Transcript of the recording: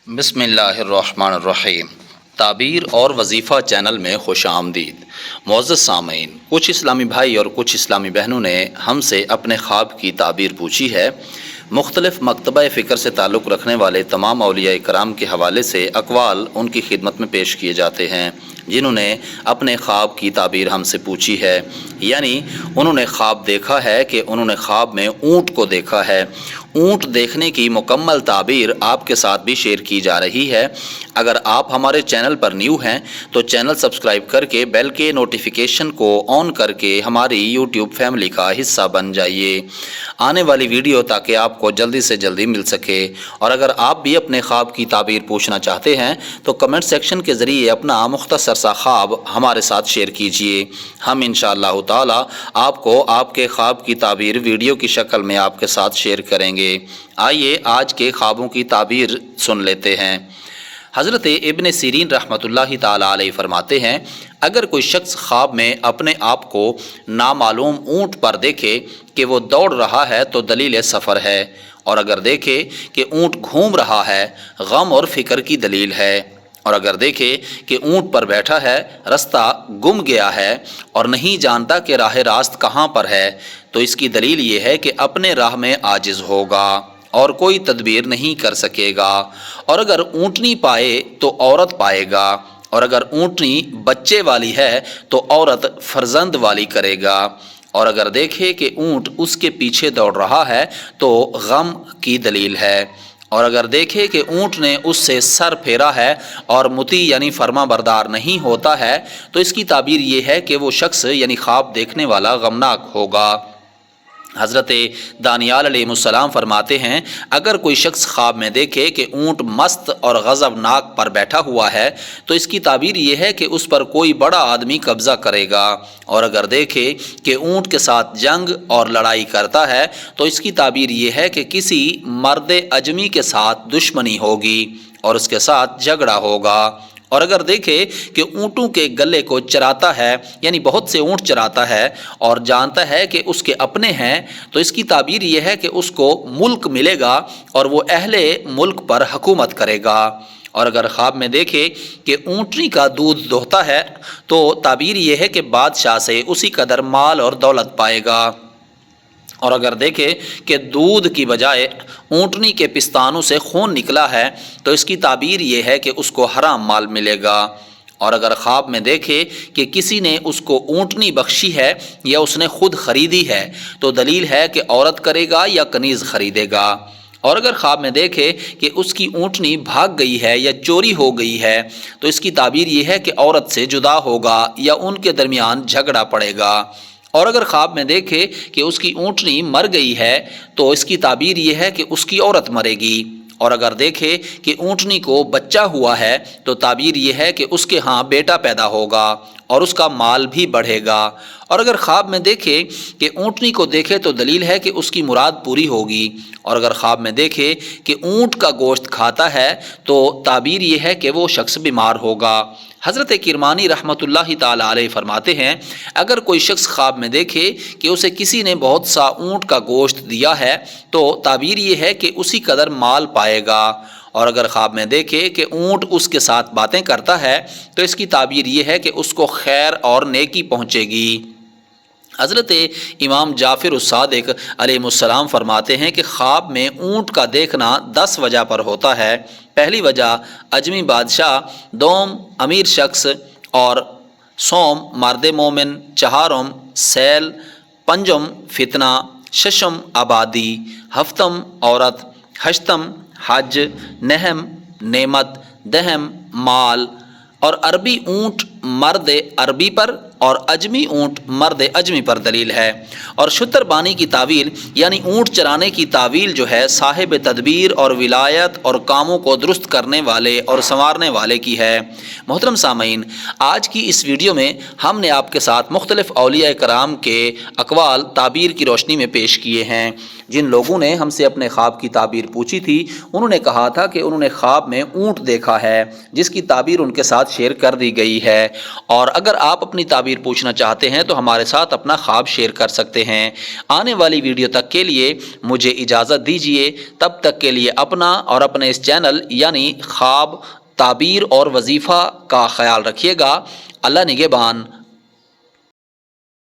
بسم اللہ الرحمن الرحیم۔ تعبیر اور وظیفہ چینل میں خوش آمدید۔ معزز سامعین، کچھ اسلامی بھائی اور کچھ اسلامی بہنوں نے ہم سے اپنے خواب کی تعبیر پوچھی ہے۔ مختلف مکتبہ فکر سے تعلق رکھنے والے تمام اولیاء کرام کے حوالے سے اقوال ان کی خدمت میں پیش کیے جاتے ہیں جنہوں نے اپنے خواب کی تعبیر ہم سے پوچھی ہے، یعنی انہوں نے خواب دیکھا ہے کہ انہوں نے خواب میں اونٹ کو دیکھا ہے۔ اونٹ دیکھنے کی مکمل تعبیر آپ کے ساتھ بھی شیئر کی جا رہی ہے۔ اگر آپ ہمارے چینل پر نیو ہیں تو چینل سبسکرائب کر کے بیل کے نوٹیفیکیشن کو آن کر کے ہماری یوٹیوب فیملی کا حصہ بن جائیے، آنے والی ویڈیو تاکہ آپ کو جلدی سے جلدی مل سکے۔ اور اگر آپ بھی اپنے خواب کی تعبیر پوچھنا چاہتے ہیں تو کمنٹ سیکشن کے ذریعے اپنا مختصر سا خواب ہمارے ساتھ شیئر کیجیے۔ ہم انشاءاللہ تعالی آپ کو آپ کے خواب کی تعبیر ویڈیو کی شکل میں آپ کے ساتھ شیئر کریں گے۔ آئیے آج کے خوابوں کی تعبیر سن لیتے ہیں۔ حضرت ابن سیرین رحمۃ اللہ تعالی علیہ فرماتے ہیں، اگر کوئی شخص خواب میں اپنے آپ کو نامعلوم اونٹ پر دیکھے کہ وہ دوڑ رہا ہے تو دلیل سفر ہے، اور اگر دیکھے کہ اونٹ گھوم رہا ہے غم اور فکر کی دلیل ہے، اور اگر دیکھے کہ اونٹ پر بیٹھا ہے رستہ گم گیا ہے اور نہیں جانتا کہ راہ راست کہاں پر ہے تو اس کی دلیل یہ ہے کہ اپنے راہ میں عاجز ہوگا اور کوئی تدبیر نہیں کر سکے گا، اور اگر اونٹنی پائے تو عورت پائے گا، اور اگر اونٹنی بچے والی ہے تو عورت فرزند والی کرے گا، اور اگر دیکھے کہ اونٹ اس کے پیچھے دوڑ رہا ہے تو غم کی دلیل ہے، اور اگر دیکھے کہ اونٹ نے اس سے سر پھیرا ہے اور مطیع یعنی فرما بردار نہیں ہوتا ہے تو اس کی تعبیر یہ ہے کہ وہ شخص یعنی خواب دیکھنے والا غمناک ہوگا۔ حضرت دانیال علیہ السلام فرماتے ہیں، اگر کوئی شخص خواب میں دیکھے کہ اونٹ مست اور غضبناک پر بیٹھا ہوا ہے تو اس کی تعبیر یہ ہے کہ اس پر کوئی بڑا آدمی قبضہ کرے گا، اور اگر دیکھے کہ اونٹ کے ساتھ جنگ اور لڑائی کرتا ہے تو اس کی تعبیر یہ ہے کہ کسی مرد اجمی کے ساتھ دشمنی ہوگی اور اس کے ساتھ جھگڑا ہوگا، اور اگر دیکھے کہ اونٹوں کے گلے کو چراتا ہے یعنی بہت سے اونٹ چراتا ہے اور جانتا ہے کہ اس کے اپنے ہیں تو اس کی تعبیر یہ ہے کہ اس کو ملک ملے گا اور وہ اہل ملک پر حکومت کرے گا، اور اگر خواب میں دیکھے کہ اونٹنی کا دودھ دوہتا ہے تو تعبیر یہ ہے کہ بادشاہ سے اسی قدر مال اور دولت پائے گا، اور اگر دیکھے کہ دودھ کی بجائے اونٹنی کے پستانوں سے خون نکلا ہے تو اس کی تعبیر یہ ہے کہ اس کو حرام مال ملے گا، اور اگر خواب میں دیکھے کہ کسی نے اس کو اونٹنی بخشی ہے یا اس نے خود خریدی ہے تو دلیل ہے کہ عورت کرے گا یا کنیز خریدے گا، اور اگر خواب میں دیکھے کہ اس کی اونٹنی بھاگ گئی ہے یا چوری ہو گئی ہے تو اس کی تعبیر یہ ہے کہ عورت سے جدا ہوگا یا ان کے درمیان جھگڑا پڑے گا، اور اگر خواب میں دیکھے کہ اس کی اونٹنی مر گئی ہے تو اس کی تعبیر یہ ہے کہ اس کی عورت مرے گی، اور اگر دیکھے کہ اونٹنی کو بچہ ہوا ہے تو تعبیر یہ ہے کہ اس کے ہاں بیٹا پیدا ہوگا اور اس کا مال بھی بڑھے گا، اور اگر خواب میں دیکھے کہ اونٹنی کو دیکھے تو دلیل ہے کہ اس کی مراد پوری ہوگی، اور اگر خواب میں دیکھے کہ اونٹ کا گوشت کھاتا ہے تو تعبیر یہ ہے کہ وہ شخص بیمار ہوگا۔ حضرت کرمانی رحمۃ اللہ تعالی علیہ فرماتے ہیں، اگر کوئی شخص خواب میں دیکھے کہ اسے کسی نے بہت سا اونٹ کا گوشت دیا ہے تو تعبیر یہ ہے کہ اسی قدر مال پائے گا، اور اگر خواب میں دیکھے کہ اونٹ اس کے ساتھ باتیں کرتا ہے تو اس کی تعبیر یہ ہے کہ اس کو خیر اور نیکی پہنچے گی۔ حضرت امام جعفر الصادق علیہ السلام فرماتے ہیں کہ خواب میں اونٹ کا دیکھنا 10 وجہ پر ہوتا ہے۔ پہلی وجہ اجمی بادشاہ، دوم امیر شخص، اور سوم مرد مومن، چہارم سیل، پنجم فتنہ، ششم آبادی، ہفتم عورت، ہشتم حج، نہم نعمت، دہم مال، اور عربی اونٹ مرد عربی پر اور اجمی اونٹ مرد اجمی پر دلیل ہے، اور شتر بانی کی تعویل یعنی اونٹ چرانے کی تعویل جو ہے صاحب تدبیر اور ولایت اور کاموں کو درست کرنے والے اور سنوارنے والے کی ہے۔ محترم سامعین، آج کی اس ویڈیو میں ہم نے آپ کے ساتھ مختلف اولیاء کرام کے اقوال تعبیر کی روشنی میں پیش کیے ہیں۔ جن لوگوں نے ہم سے اپنے خواب کی تعبیر پوچھی تھی انہوں نے کہا تھا کہ انہوں نے خواب میں اونٹ دیکھا ہے جس کی تعبیر ان کے ساتھ شیئر کر دی گئی ہے، اور اگر آپ اپنی تعبیر پوچھنا چاہتے ہیں تو ہمارے ساتھ اپنا خواب شیئر کر سکتے ہیں۔ آنے والی ویڈیو تک کے لیے مجھے اجازت دیجیے، تب تک کے لیے اپنا اور اپنے اس چینل یعنی خواب، تعبیر اور وظیفہ کا خیال رکھیے گا۔ اللہ نگہبان۔